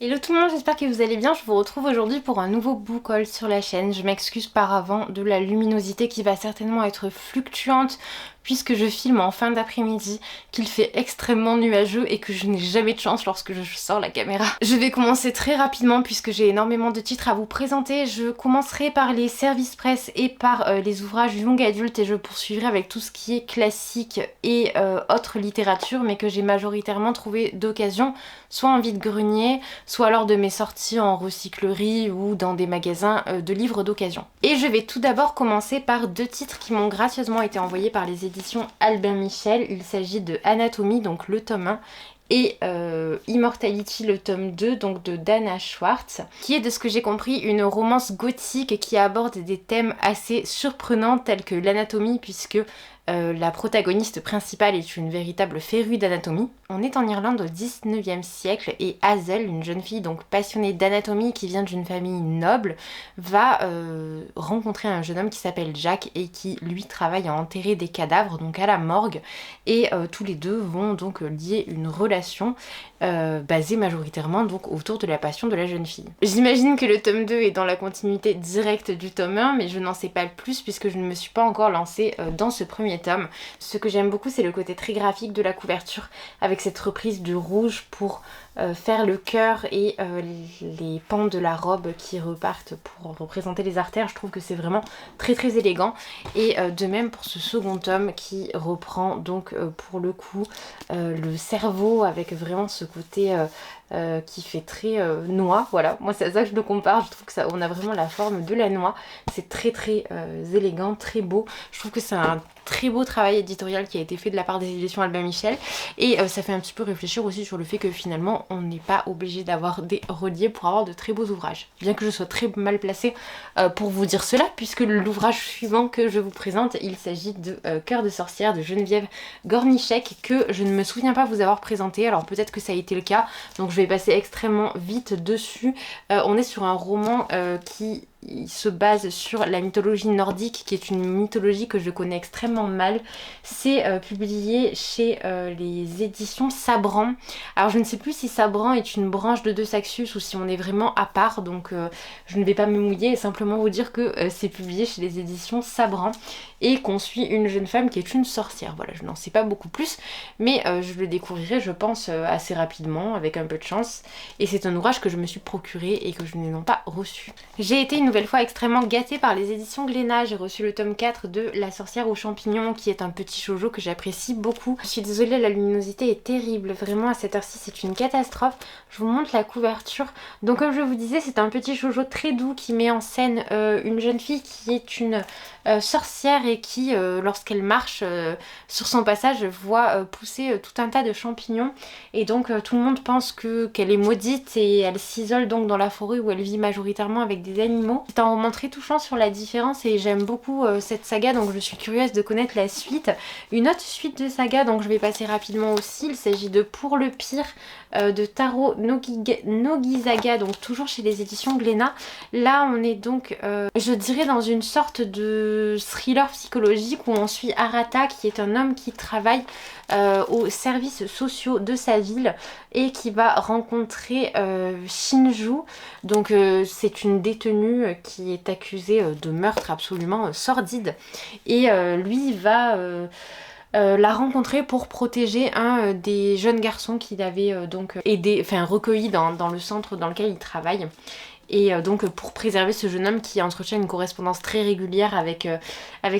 Hello tout le monde, j'espère que vous allez bien. Je vous retrouve aujourd'hui pour un nouveau book haul sur la chaîne. Je m'excuse par avant de la luminosité qui va certainement être fluctuante puisque je filme en fin d'après-midi, qu'il fait extrêmement nuageux et que je n'ai jamais de chance lorsque je sors la caméra. Je vais commencer très rapidement puisque j'ai énormément de titres à vous présenter. Je commencerai par les services presse et par les ouvrages young adulte et je poursuivrai avec tout ce qui est classique et autre littérature, mais que j'ai majoritairement trouvé d'occasion, soit en vide-grenier, soit lors de mes sorties en recyclerie ou dans des magasins de livres d'occasion. Et je vais tout d'abord commencer par deux titres qui m'ont gracieusement été envoyés par les éditions Albin Michel. Il s'agit de Anatomie, donc le tome 1, et Immortality, le tome 2, donc de Dana Schwartz, qui est, de ce que j'ai compris, une romance gothique qui aborde des thèmes assez surprenants tels que l'anatomie, puisque la protagoniste principale est une véritable férue d'anatomie. On est en Irlande au 19e siècle et Hazel, une jeune fille donc passionnée d'anatomie qui vient d'une famille noble, va rencontrer un jeune homme qui s'appelle Jack et qui lui travaille à enterrer des cadavres, donc à la morgue, et tous les deux vont donc lier une relation basée majoritairement donc autour de la passion de la jeune fille. J'imagine que le tome 2 est dans la continuité directe du tome 1, mais je n'en sais pas plus puisque je ne me suis pas encore lancée dans ce premier tome. Ce que j'aime beaucoup, c'est le côté très graphique de la couverture, avec cette reprise du rouge pour faire le cœur et les pans de la robe qui repartent pour représenter les artères. Je trouve que c'est vraiment très très élégant. Et de même pour ce second tome qui reprend donc pour le coup le cerveau, avec vraiment ce côté qui fait très noix. Voilà, moi c'est à ça que je le compare. Je trouve que ça, on a vraiment la forme de la noix. C'est très très élégant, très beau. Je trouve que c'est un très beau travail éditorial qui a été fait de la part des éditions Albin Michel, et ça fait un petit peu réfléchir aussi sur le fait que finalement on n'est pas obligé d'avoir des reliés pour avoir de très beaux ouvrages, bien que je sois très mal placée pour vous dire cela, puisque l'ouvrage suivant que je vous présente, il s'agit de Cœur de sorcière de Geneviève Gornichec, que je ne me souviens pas vous avoir présenté. Alors peut-être que ça a été le cas, donc je vais passer extrêmement vite dessus. On est sur un roman qui se base sur la mythologie nordique, qui est une mythologie que je connais extrêmement mal. C'est publié chez les éditions Sabran. Alors je ne sais plus si Sabran est une branche de De Saxus ou si on est vraiment à part, donc je ne vais pas me mouiller et simplement vous dire que c'est publié chez les éditions Sabran et qu'on suit une jeune femme qui est une sorcière. Voilà, je n'en sais pas beaucoup plus, mais je le découvrirai, je pense, assez rapidement, avec un peu de chance. Et c'est un ouvrage que je me suis procuré et que je n'ai non pas reçu. J'ai été une nouvelle fois extrêmement gâtée par les éditions Glénat. J'ai reçu le tome 4 de La sorcière aux champignons, qui est un petit shoujo que j'apprécie beaucoup. Je suis désolée, la luminosité est terrible, vraiment à cette heure-ci c'est une catastrophe. Je vous montre la couverture. Donc comme je vous disais, c'est un petit shoujo très doux qui met en scène une jeune fille qui est une sorcière et qui, lorsqu'elle marche sur son passage, voit pousser tout un tas de champignons, et donc tout le monde pense qu'elle est maudite et elle s'isole donc dans la forêt où elle vit majoritairement avec des animaux. C'est un roman très touchant sur la différence et j'aime beaucoup cette saga, donc je suis curieuse de connaître la suite. Une autre suite de saga, donc je vais passer rapidement aussi, il s'agit de Pour le pire de Taro Nogizaga, donc toujours chez les éditions Glénat. Là on est donc, je dirais, dans une sorte de thriller psychologique où on suit Arata, qui est un homme qui travaille aux services sociaux de sa ville et qui va rencontrer Shinju. Donc c'est une détenue qui est accusée de meurtre absolument sordide, et lui va la rencontrer pour protéger un des jeunes garçons qu'il avait donc aidé, enfin recueilli dans le centre dans lequel il travaille. Et donc pour préserver ce jeune homme qui entretient une correspondance très régulière avec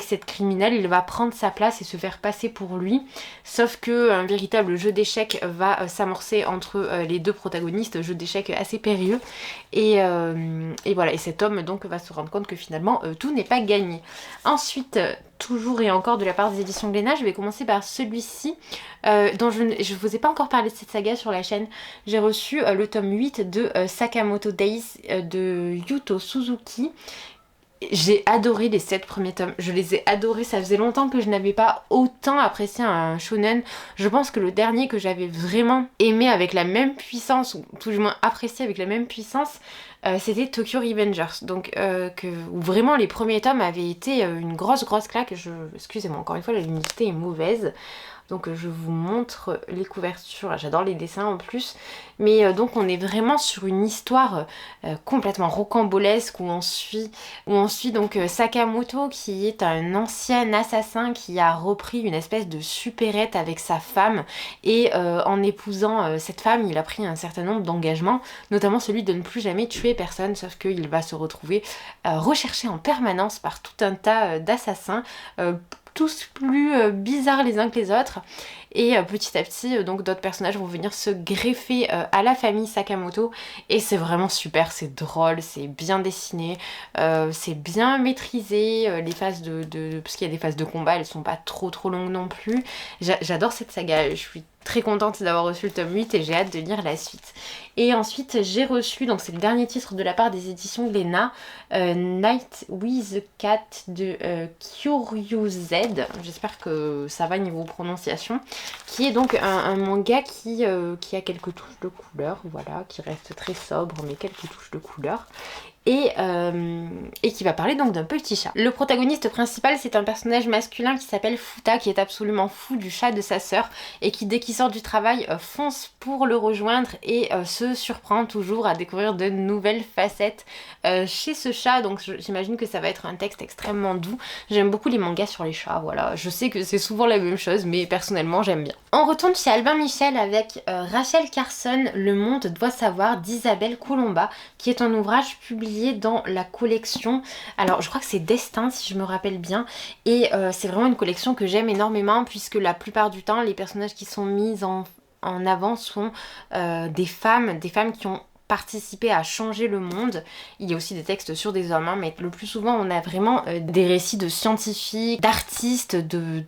cette criminelle, il va prendre sa place et se faire passer pour lui. Sauf que un véritable jeu d'échecs va s'amorcer entre les deux protagonistes, jeu d'échecs assez périlleux. Et voilà, et cet homme donc va se rendre compte que finalement tout n'est pas gagné. Ensuite, toujours et encore de la part des éditions Glénat, je vais commencer par celui-ci, dont je vous ai pas encore parlé de cette saga sur la chaîne. J'ai reçu le tome 8 de Sakamoto Days de Yuto Suzuki. J'ai adoré les 7 premiers tomes, je les ai adorés, ça faisait longtemps que je n'avais pas autant apprécié un shonen. Je pense que le dernier que j'avais vraiment aimé avec la même puissance, ou tout du moins apprécié avec la même puissance, c'était Tokyo Revengers, donc où vraiment les premiers tomes avaient été une grosse claque. Excusez-moi, encore une fois la luminosité est mauvaise. Donc je vous montre les couvertures, j'adore les dessins en plus. Mais donc on est vraiment sur une histoire complètement rocambolesque où on suit donc Sakamoto, qui est un ancien assassin qui a repris une espèce de supérette avec sa femme, et en épousant cette femme il a pris un certain nombre d'engagements, notamment celui de ne plus jamais tuer personne, sauf qu'il va se retrouver recherché en permanence par tout un tas d'assassins, tous plus bizarres les uns que les autres. Et petit à petit, donc d'autres personnages vont venir se greffer à la famille Sakamoto. Et c'est vraiment super, c'est drôle, c'est bien dessiné, c'est bien maîtrisé. Les phases parce qu'il y a des phases de combat, elles sont pas trop longues non plus. J'adore cette saga, je suis très contente d'avoir reçu le tome 8 et j'ai hâte de lire la suite. Et ensuite j'ai reçu, donc c'est le dernier titre de la part des éditions Glénat, Night with the Cat de Kyoryu Z, j'espère que ça va niveau prononciation, qui est donc un manga qui a quelques touches de couleur, voilà, qui reste très sobre mais quelques touches de couleur. Et qui va parler donc d'un petit chat. Le protagoniste principal, c'est un personnage masculin qui s'appelle Futa, qui est absolument fou du chat de sa sœur et qui, dès qu'il sort du travail, fonce pour le rejoindre et se surprend toujours à découvrir de nouvelles facettes chez ce chat. Donc j'imagine que ça va être un texte extrêmement doux. J'aime beaucoup les mangas sur les chats, voilà. Je sais que c'est souvent la même chose, mais personnellement j'aime bien. On retourne chez Albin Michel avec Rachel Carson, Le monde doit savoir d'Isabelle Colomba, qui est un ouvrage publié dans la collection, alors je crois que c'est Destin si je me rappelle bien, et c'est vraiment une collection que j'aime énormément, puisque la plupart du temps les personnages qui sont mis en avant sont des femmes qui ont participer à changer le monde. Il y a aussi des textes sur des hommes, hein, mais le plus souvent on a vraiment des récits de scientifiques, d'artistes, de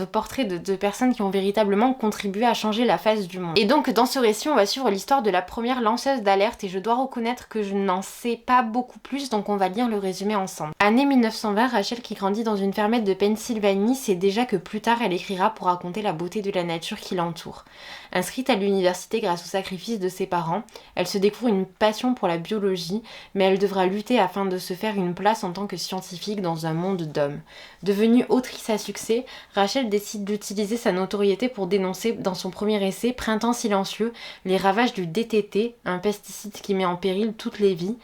portraits de personnes qui ont véritablement contribué à changer la face du monde. Et donc dans ce récit on va suivre l'histoire de la première lanceuse d'alerte, et je dois reconnaître que je n'en sais pas beaucoup plus, donc on va lire le résumé ensemble. Année 1920, Rachel, qui grandit dans une fermette de Pennsylvanie, sait déjà que plus tard elle écrira pour raconter la beauté de la nature qui l'entoure. Inscrite à l'université grâce au sacrifice de ses parents, elle se découvre une passion pour la biologie, mais elle devra lutter afin de se faire une place en tant que scientifique dans un monde d'hommes. Devenue autrice à succès, Rachel décide d'utiliser sa notoriété pour dénoncer dans son premier essai, Printemps silencieux, les ravages du DDT, un pesticide qui met en péril toutes les vies.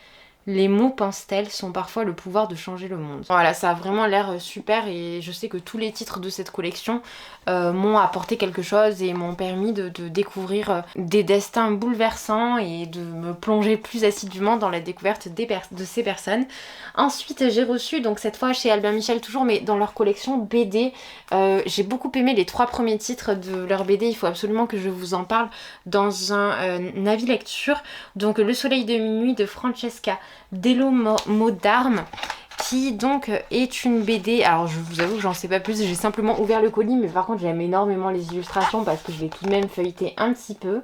Les mots, pense-t-elle, sont parfois le pouvoir de changer le monde. Voilà, ça a vraiment l'air super, et je sais que tous les titres de cette collection m'ont apporté quelque chose et m'ont permis de découvrir des destins bouleversants et de me plonger plus assidûment dans la découverte de ces personnes. Ensuite j'ai reçu, donc cette fois chez Albin Michel toujours, mais dans leur collection BD, j'ai beaucoup aimé les 3 premiers titres de leur BD, il faut absolument que je vous en parle dans un avis lecture. Donc Le soleil de minuit de Francesca Dello Modarme, qui donc est une BD, alors je vous avoue que j'en sais pas plus, j'ai simplement ouvert le colis, mais par contre j'aime énormément les illustrations parce que je l'ai tout de même feuilleté un petit peu.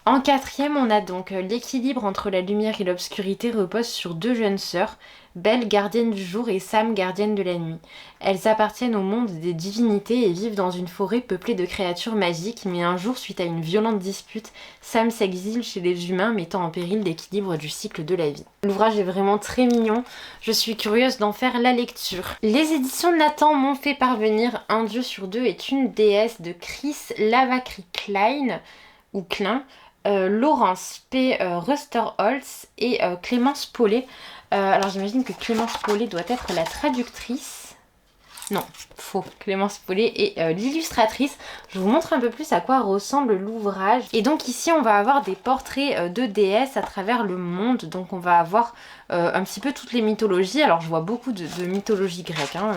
En 4e, on a donc l'équilibre entre la lumière et l'obscurité repose sur 2 jeunes sœurs, Belle, gardienne du jour, et Sam, gardienne de la nuit. Elles appartiennent au monde des divinités et vivent dans une forêt peuplée de créatures magiques, mais un jour, suite à une violente dispute, Sam s'exile chez les humains, mettant en péril l'équilibre du cycle de la vie. L'ouvrage est vraiment très mignon, je suis curieuse d'en faire la lecture. Les éditions Nathan m'ont fait parvenir Un dieu sur deux est une déesse de Chris Lavacry Klein, ou Klein, Laurence P. Rusterholz et Clémence Paulet. Alors j'imagine que Clémence Paulet doit être la traductrice. Non, faux. Clémence Paulet est l'illustratrice. Je vous montre un peu plus à quoi ressemble l'ouvrage. Et donc ici on va avoir des portraits de déesses à travers le monde. Donc on va avoir un petit peu toutes les mythologies. Alors je vois beaucoup de mythologie grecque, hein.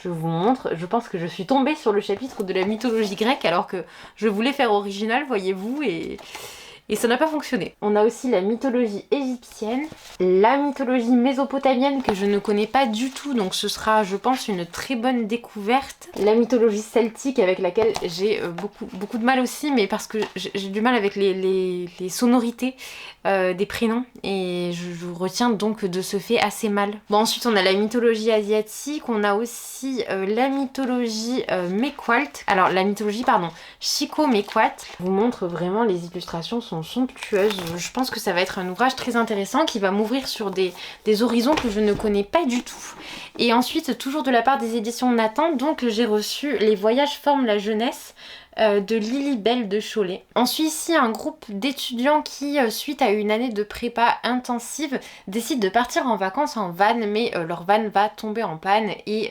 Je vous montre, je pense que je suis tombée sur le chapitre de la mythologie grecque alors que je voulais faire original, voyez-vous, et ça n'a pas fonctionné. On a aussi la mythologie égyptienne, la mythologie mésopotamienne que je ne connais pas du tout, donc ce sera, je pense, une très bonne découverte. La mythologie celtique avec laquelle j'ai beaucoup de mal aussi, mais parce que j'ai du mal avec les sonorités des prénoms, et je retiens donc de ce fait assez mal. Bon, ensuite on a la mythologie asiatique, on a aussi la mythologie Mekwalt. Alors la mythologie, pardon, Chico Mekwat. Je vous montre vraiment, les illustrations sont sont somptueuses. Je pense que ça va être un ouvrage très intéressant qui va m'ouvrir sur des horizons que je ne connais pas du tout. Et ensuite, toujours de la part des éditions Nathan, donc j'ai reçu Les voyages forment la jeunesse de Lily-Belle de Cholet. On suit ici un groupe d'étudiants qui, suite à une année de prépa intensive, décident de partir en vacances en van, mais leur van va tomber en panne et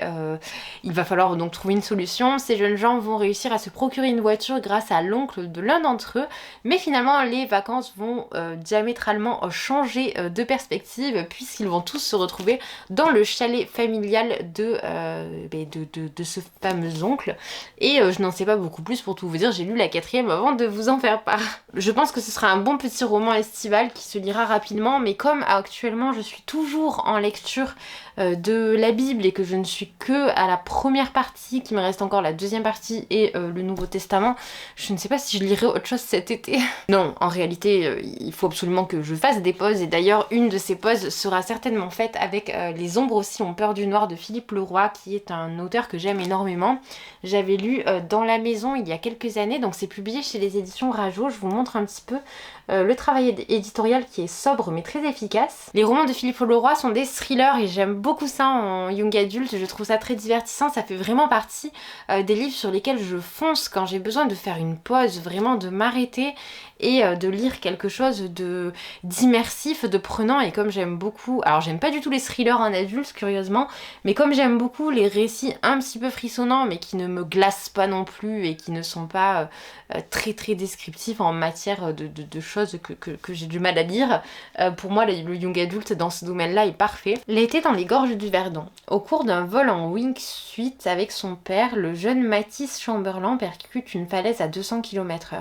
il va falloir donc trouver une solution. Ces jeunes gens vont réussir à se procurer une voiture grâce à l'oncle de l'un d'entre eux, mais finalement les vacances vont diamétralement changer de perspective puisqu'ils vont tous se retrouver dans le chalet familial de ce fameux oncle. Et je n'en sais pas beaucoup plus pour tout vous dire, j'ai lu la 4e avant de vous en faire part. Je pense que ce sera un bon petit roman estival qui se lira rapidement, mais comme actuellement je suis toujours en lecture de la Bible et que je ne suis que à la première partie, qu'il me reste encore la 2e partie et le Nouveau Testament, je ne sais pas si je lirai autre chose cet été. Non, en réalité, il faut absolument que je fasse des pauses, et d'ailleurs une de ces pauses sera certainement faite avec Les ombres aussi ont peur du noir de Philippe Leroy, qui est un auteur que j'aime énormément. J'avais lu Dans la maison il y a quelques années, donc c'est publié chez les éditions Rajo. Je vous montre un petit peu le travail éditorial qui est sobre mais très efficace. Les romans de Philippe Leroy sont des thrillers et j'aime beaucoup ça en young adulte, je trouve ça très divertissant, ça fait vraiment partie des livres sur lesquels je fonce quand j'ai besoin de faire une pause, vraiment de m'arrêter et de lire quelque chose d'immersif, de prenant. Et comme j'aime beaucoup, alors j'aime pas du tout les thrillers en adulte curieusement, mais comme j'aime beaucoup les récits un petit peu frissonnants mais qui ne me glacent pas non plus et qui ne sont pas très descriptifs en matière de choses que j'ai du mal à lire, pour moi le young adulte dans ce domaine-là est parfait. L'été dans les gorges du Verdon. Au cours d'un vol en wingsuit avec son père, le jeune Mathis Chamberlain percute une falaise à 200 km/h.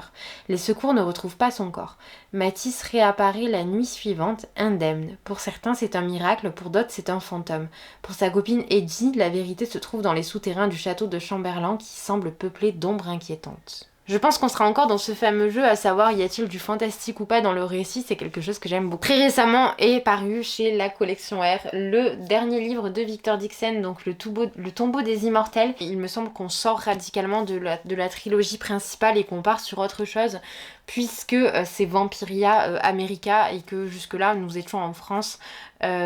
Les secours ne retrouvent pas son corps. Mathis réapparaît la nuit suivante, indemne. Pour certains c'est un miracle, pour d'autres c'est un fantôme. Pour sa copine Eddie, la vérité se trouve dans les souterrains du château de Chamberlain qui semble peuplé d'ombres inquiétantes. Je pense qu'on sera encore dans ce fameux jeu, à savoir y a-t-il du fantastique ou pas dans le récit, c'est quelque chose que j'aime beaucoup. Très récemment est paru chez la collection R le dernier livre de Victor Dixon, donc le tombeau des immortels. Il me semble qu'on sort radicalement de la trilogie principale et qu'on part sur autre chose, puisque c'est Vampiria America et que jusque là nous étions en France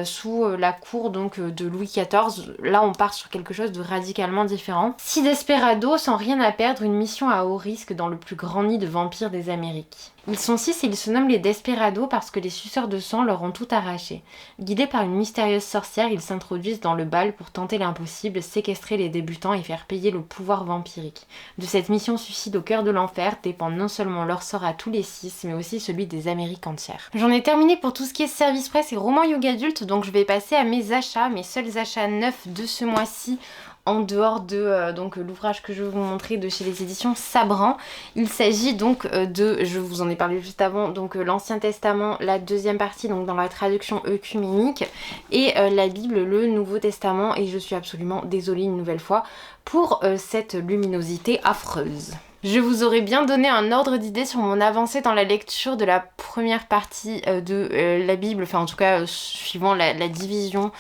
sous la cour donc de Louis XIV. Là on part sur quelque chose de radicalement différent. 6 desperados sans rien à perdre, une mission à haut risque dans le plus grand nid de vampires des Amériques. Ils sont 6 et ils se nomment les Desperados parce que les suceurs de sang leur ont tout arraché. Guidés par une mystérieuse sorcière, ils s'introduisent dans le bal pour tenter l'impossible, séquestrer les débutants et faire payer le pouvoir vampirique. De cette mission suicide au cœur de l'enfer dépend non seulement leur sort à tous les 6, mais aussi celui des Amériques entières. J'en ai terminé pour tout ce qui est service presse et romans young adulte, donc je vais passer à mes achats, mes seuls achats neufs de ce mois-ci, en dehors de l'ouvrage que je vais vous montrer de chez les éditions Sabran. Il s'agit donc je vous en ai parlé juste avant, donc l'Ancien Testament, la 2e partie, donc dans la traduction œcuménique, et la Bible, le Nouveau Testament, et je suis absolument désolée une nouvelle fois pour cette luminosité affreuse. Je vous aurais bien donné un ordre d'idée sur mon avancée dans la lecture de la première partie de la Bible, enfin en tout cas suivant la division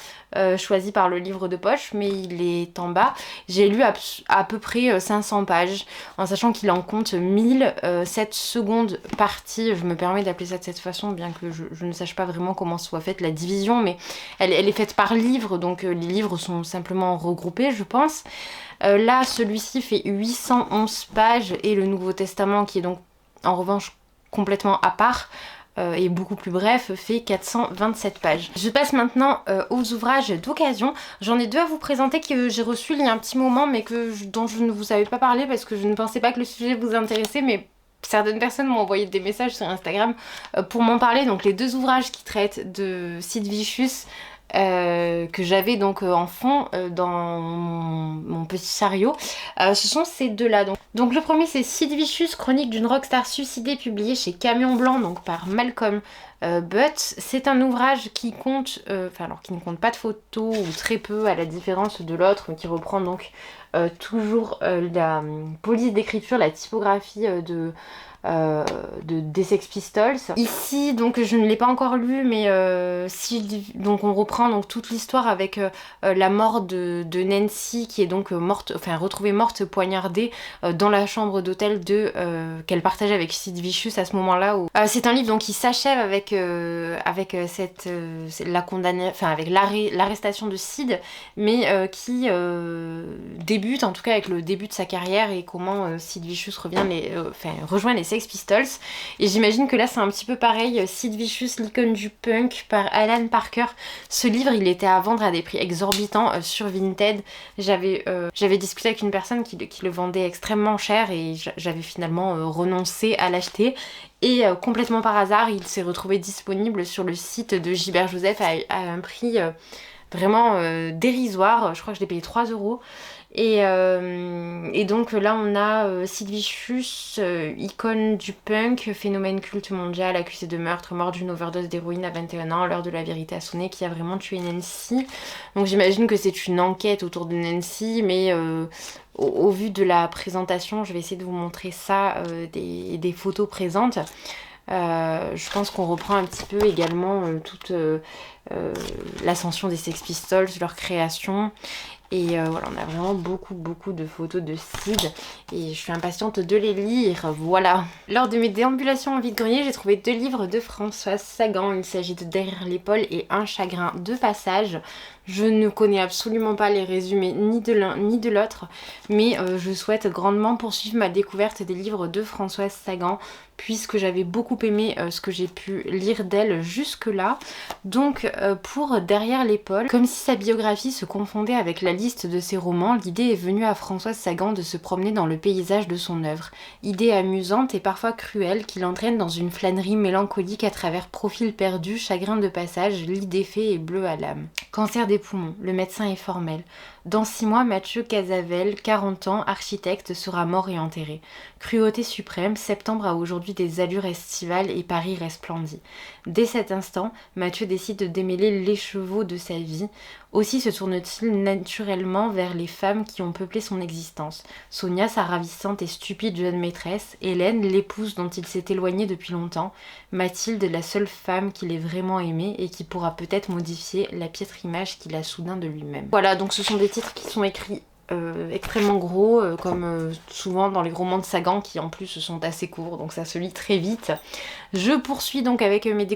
choisie par le livre de poche, mais il est en bas. J'ai lu à peu près 500 pages, en sachant qu'il en compte 1000. Cette seconde partie, je me permets d'appeler ça de cette façon, bien que je ne sache pas vraiment comment soit faite la division, mais elle est faite par livre, donc les livres sont simplement regroupés, je pense. Là, celui-ci fait 811 pages et le Nouveau Testament, qui est donc en revanche complètement à part et beaucoup plus bref, fait 427 pages. Je passe maintenant aux ouvrages d'occasion. J'en ai 2 à vous présenter que j'ai reçus il y a un petit moment, mais dont je ne vous avais pas parlé parce que je ne pensais pas que le sujet vous intéressait, mais certaines personnes m'ont envoyé des messages sur Instagram pour m'en parler. Donc les 2 ouvrages qui traitent de Sid Vicious, que j'avais donc en fond dans mon petit chariot, ce sont ces 2-là. Donc le premier c'est Sid Vicious, chronique d'une rockstar suicidée, publié chez Camion Blanc, donc par Malcolm Butt. C'est un ouvrage qui compte, qui ne compte pas de photos ou très peu, à la différence de l'autre qui reprend donc toujours la police d'écriture, la typographie des Sex Pistols. Ici, donc je ne l'ai pas encore lu, mais donc on reprend donc toute l'histoire avec la mort de Nancy, qui est donc morte, enfin retrouvée morte poignardée dans la chambre d'hôtel qu'elle partageait avec Sid Vicious à ce moment-là. C'est un livre donc qui s'achève avec avec l'arrestation de Sid, mais qui débute en tout cas avec le début de sa carrière et comment Sid Vicious rejoint les Sex Pistols. Et j'imagine que là c'est un petit peu pareil. Sid Vicious, l'icône du punk, par Alan Parker. Ce livre, il était à vendre à des prix exorbitants sur Vinted. J'avais discuté avec une personne qui le vendait extrêmement cher et j'avais finalement renoncé à l'acheter. Et complètement par hasard, il s'est retrouvé disponible sur le site de Gilbert Joseph à un prix vraiment dérisoire. Je crois que je l'ai payé 3 €. Et donc là on a Sid Vicious, icône du punk, phénomène culte mondial, accusé de meurtre, mort d'une overdose d'héroïne à 21 ans, l'heure de la vérité a sonné, qui a vraiment tué Nancy. Donc j'imagine que c'est une enquête autour de Nancy, mais au vu de la présentation, je vais essayer de vous montrer ça, des photos présentes. Je pense qu'on reprend un petit peu également toute l'ascension des Sex Pistols, leur création. Et voilà, on a vraiment beaucoup de photos de Sid et je suis impatiente de les lire, voilà. Lors de mes déambulations en vide-grenier, j'ai trouvé 2 livres de Françoise Sagan. Il s'agit de Derrière l'épaule et Un chagrin de passage. Je ne connais absolument pas les résumés ni de l'un ni de l'autre, mais je souhaite grandement poursuivre ma découverte des livres de Françoise Sagan, puisque j'avais beaucoup aimé ce que j'ai pu lire d'elle jusque-là. Donc pour Derrière l'épaule, comme si sa biographie se confondait avec la liste de ses romans, l'idée est venue à Françoise Sagan de se promener dans le paysage de son œuvre. Idée amusante et parfois cruelle qui l'entraîne dans une flânerie mélancolique à travers Profil perdu, Chagrin de passage, Lit défait et Bleu à l'âme. Cancer des poumons, le médecin est formel. Dans 6 mois, Mathieu Casavel, 40 ans, architecte, sera mort et enterré. Cruauté suprême, septembre a aujourd'hui des allures estivales et Paris resplendit. Dès cet instant, Mathieu décide de démêler l'écheveau de sa vie. Aussi se tourne-t-il naturellement vers les femmes qui ont peuplé son existence. Sonia, sa ravissante et stupide jeune maîtresse, Hélène, l'épouse dont il s'est éloigné depuis longtemps, Mathilde, la seule femme qu'il ait vraiment aimée et qui pourra peut-être modifier la piètre image qu'il a soudain de lui-même. Voilà, donc ce sont des titres qui sont écrits extrêmement gros, comme souvent dans les romans de Sagan, qui en plus sont assez courts, donc ça se lit très vite. Je poursuis donc avec mes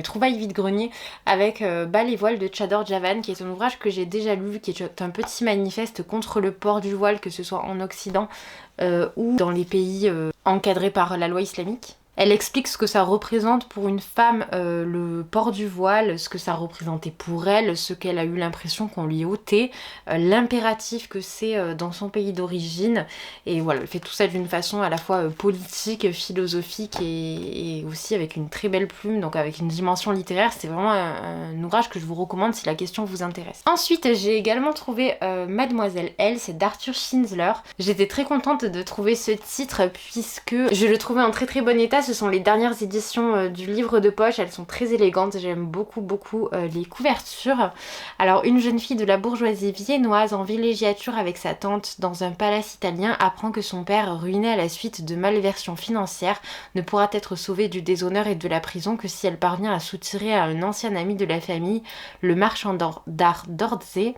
trouvailles vide-grenier avec Bas les voiles de Chador Javan, qui est un ouvrage que j'ai déjà lu, qui est un petit manifeste contre le port du voile, que ce soit en Occident ou dans les pays encadrés par la loi islamique. Elle explique ce que ça représente pour une femme, le port du voile, ce que ça représentait pour elle, ce qu'elle a eu l'impression qu'on lui ôtait, l'impératif que c'est dans son pays d'origine. Et voilà, elle fait tout ça d'une façon à la fois politique, philosophique et aussi avec une très belle plume, donc avec une dimension littéraire. C'est vraiment un ouvrage que je vous recommande si la question vous intéresse. Ensuite, j'ai également trouvé Mademoiselle L, c'est d'Arthur Schnitzler. J'étais très contente de trouver ce titre puisque je le trouvais en très très bon état. Ce sont les dernières éditions du livre de poche, elles sont très élégantes, j'aime beaucoup les couvertures. Alors, une jeune fille de la bourgeoisie viennoise en villégiature avec sa tante dans un palace italien apprend que son père, ruiné à la suite de malversions financières, ne pourra être sauvé du déshonneur et de la prison que si elle parvient à soutirer à un ancien ami de la famille, le marchand d'art d'Ordzé,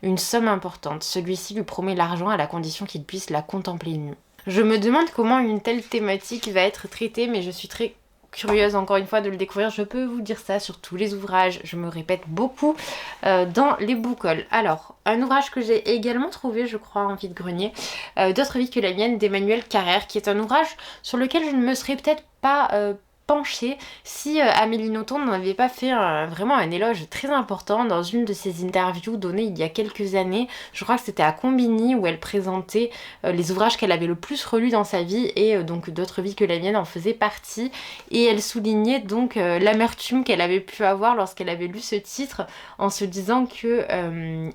une somme importante. Celui-ci lui promet l'argent à la condition qu'il puisse la contempler nue. Je me demande comment une telle thématique va être traitée, mais je suis très curieuse encore une fois de le découvrir. Je peux vous dire ça sur tous les ouvrages, je me répète beaucoup dans les book-hauls. Alors, un ouvrage que j'ai également trouvé, je crois, en vide-grenier, D'autres vies que la mienne, d'Emmanuel Carrère, qui est un ouvrage sur lequel je ne me serais peut-être pas penchée si Amélie Nothomb n'avait pas fait vraiment un éloge très important dans une de ses interviews données il y a quelques années. Je crois que c'était à Combini, où elle présentait les ouvrages qu'elle avait le plus relus dans sa vie, et donc D'autres vies que la mienne en faisait partie, et elle soulignait donc l'amertume qu'elle avait pu avoir lorsqu'elle avait lu ce titre, en se disant que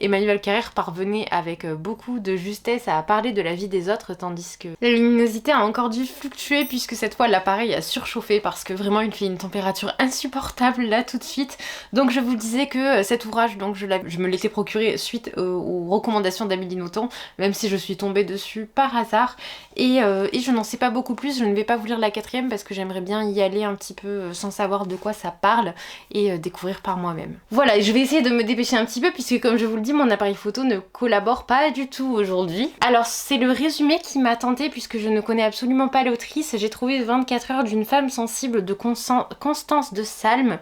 Emmanuel Carrère parvenait avec beaucoup de justesse à parler de la vie des autres, tandis que la luminosité a encore dû fluctuer puisque cette fois l'appareil a surchauffé parce parce que vraiment il fait une température insupportable là tout de suite. Donc je vous disais que cet ouvrage, donc je me l'étais procuré suite aux recommandations d'Amélie Nothomb, même si je suis tombée dessus par hasard. Et je n'en sais pas beaucoup plus, je ne vais pas vous lire la quatrième parce que j'aimerais bien y aller un petit peu sans savoir de quoi ça parle et découvrir par moi-même. Voilà, je vais essayer de me dépêcher un petit peu puisque comme je vous le dis, mon appareil photo ne collabore pas du tout aujourd'hui. Alors c'est le résumé qui m'a tenté puisque je ne connais absolument pas l'autrice. J'ai trouvé 24 heures d'une femme sensible de Constance de Salm.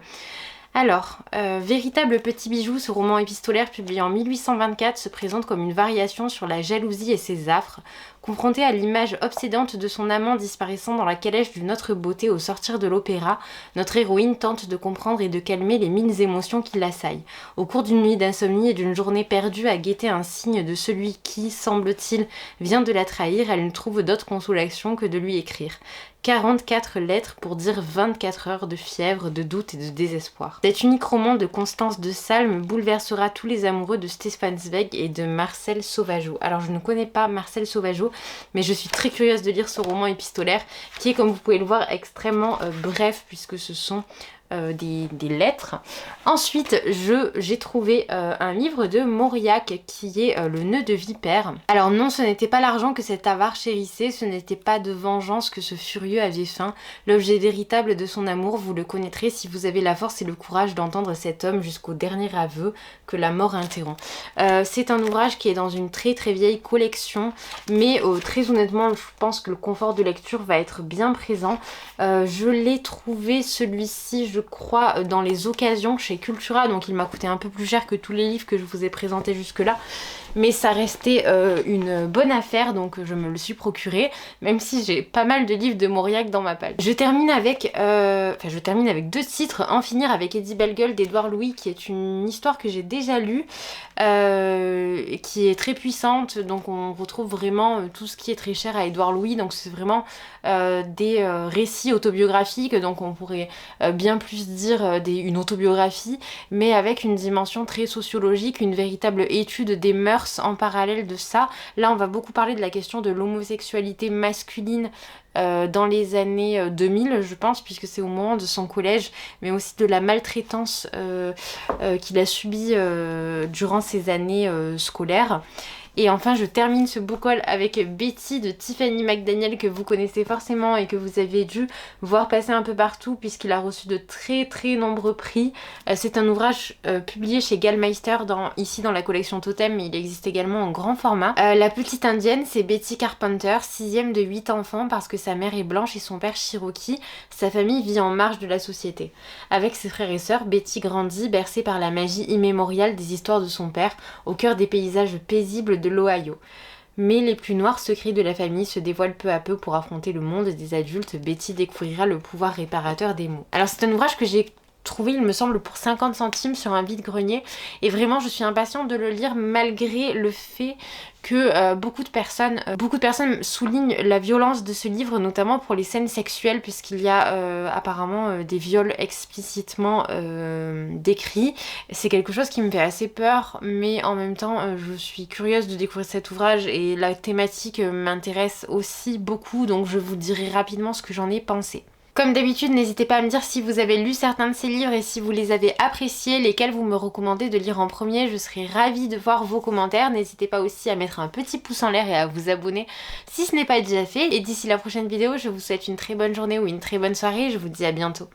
Alors, véritable petit bijou, ce roman épistolaire publié en 1824 se présente comme une variation sur la jalousie et ses affres. Confrontée à l'image obsédante de son amant disparaissant dans la calèche d'une autre beauté au sortir de l'opéra, notre héroïne tente de comprendre et de calmer les mille émotions qui l'assaillent. Au cours d'une nuit d'insomnie et d'une journée perdue à guetter un signe de celui qui, semble-t-il, vient de la trahir, elle ne trouve d'autre consolation que de lui écrire. 44 lettres pour dire 24 heures de fièvre, de doute et de désespoir. Cet unique roman de Constance de Salm bouleversera tous les amoureux de Stefan Zweig et de Marcel Sauvageot. Alors je ne connais pas Marcel Sauvageot, mais je suis très curieuse de lire ce roman épistolaire qui est, comme vous pouvez le voir, extrêmement bref puisque ce sont des lettres. Ensuite, j'ai trouvé un livre de Mauriac qui est Le nœud de vipère. Alors non, ce n'était pas l'argent que cet avare chérissait, ce n'était pas de vengeance que ce furieux avait faim. L'objet véritable de son amour, vous le connaîtrez si vous avez la force et le courage d'entendre cet homme jusqu'au dernier aveu que la mort interrompt. C'est un ouvrage qui est dans une très très vieille collection, mais très honnêtement, je pense que le confort de lecture va être bien présent. Je l'ai trouvé celui-ci, je crois, dans les occasions chez Cultura, donc il m'a coûté un peu plus cher que tous les livres que je vous ai présentés jusque là, mais ça restait une bonne affaire, donc je me le suis procuré, même si j'ai pas mal de livres de Mauriac dans ma palle. Je termine avec deux titres. En finir avec Eddie Bellegueule d'Édouard Louis, qui est une histoire que j'ai déjà lue, qui est très puissante, donc on retrouve vraiment tout ce qui est très cher à Édouard Louis, donc c'est vraiment des récits autobiographiques, donc on pourrait bien plus dire une autobiographie, mais avec une dimension très sociologique, une véritable étude des mœurs en parallèle de ça. Là on va beaucoup parler de la question de l'homosexualité masculine dans les années 2000 je pense, puisque c'est au moment de son collège, mais aussi de la maltraitance qu'il a subie durant ses années scolaires. Et enfin, je termine ce book haul avec Betty de Tiffany McDaniel, que vous connaissez forcément et que vous avez dû voir passer un peu partout puisqu'il a reçu de très très nombreux prix. C'est un ouvrage publié chez Gallmeister, ici dans la collection Totem, mais il existe également en grand format. La petite indienne, c'est Betty Carpenter, 6ème de 8 enfants parce que sa mère est blanche et son père cherokee. Sa famille vit en marge de la société. Avec ses frères et sœurs, Betty grandit bercée par la magie immémoriale des histoires de son père, au cœur des paysages paisibles de l'Ohio. Mais les plus noirs secrets de la famille se dévoilent peu à peu pour affronter le monde des adultes. Betty découvrira le pouvoir réparateur des mots. Alors c'est un ouvrage que j'ai trouvé, il me semble, pour 50 centimes sur un vide-grenier, et vraiment je suis impatiente de le lire malgré le fait que beaucoup de personnes soulignent la violence de ce livre, notamment pour les scènes sexuelles, puisqu'il y a apparemment des viols explicitement décrits. C'est quelque chose qui me fait assez peur, mais en même temps je suis curieuse de découvrir cet ouvrage et la thématique m'intéresse aussi beaucoup, donc je vous dirai rapidement ce que j'en ai pensé. Comme d'habitude, n'hésitez pas à me dire si vous avez lu certains de ces livres et si vous les avez appréciés, lesquels vous me recommandez de lire en premier. Je serai ravie de voir vos commentaires. N'hésitez pas aussi à mettre un petit pouce en l'air et à vous abonner si ce n'est pas déjà fait. Et d'ici la prochaine vidéo, je vous souhaite une très bonne journée ou une très bonne soirée. Je vous dis à bientôt.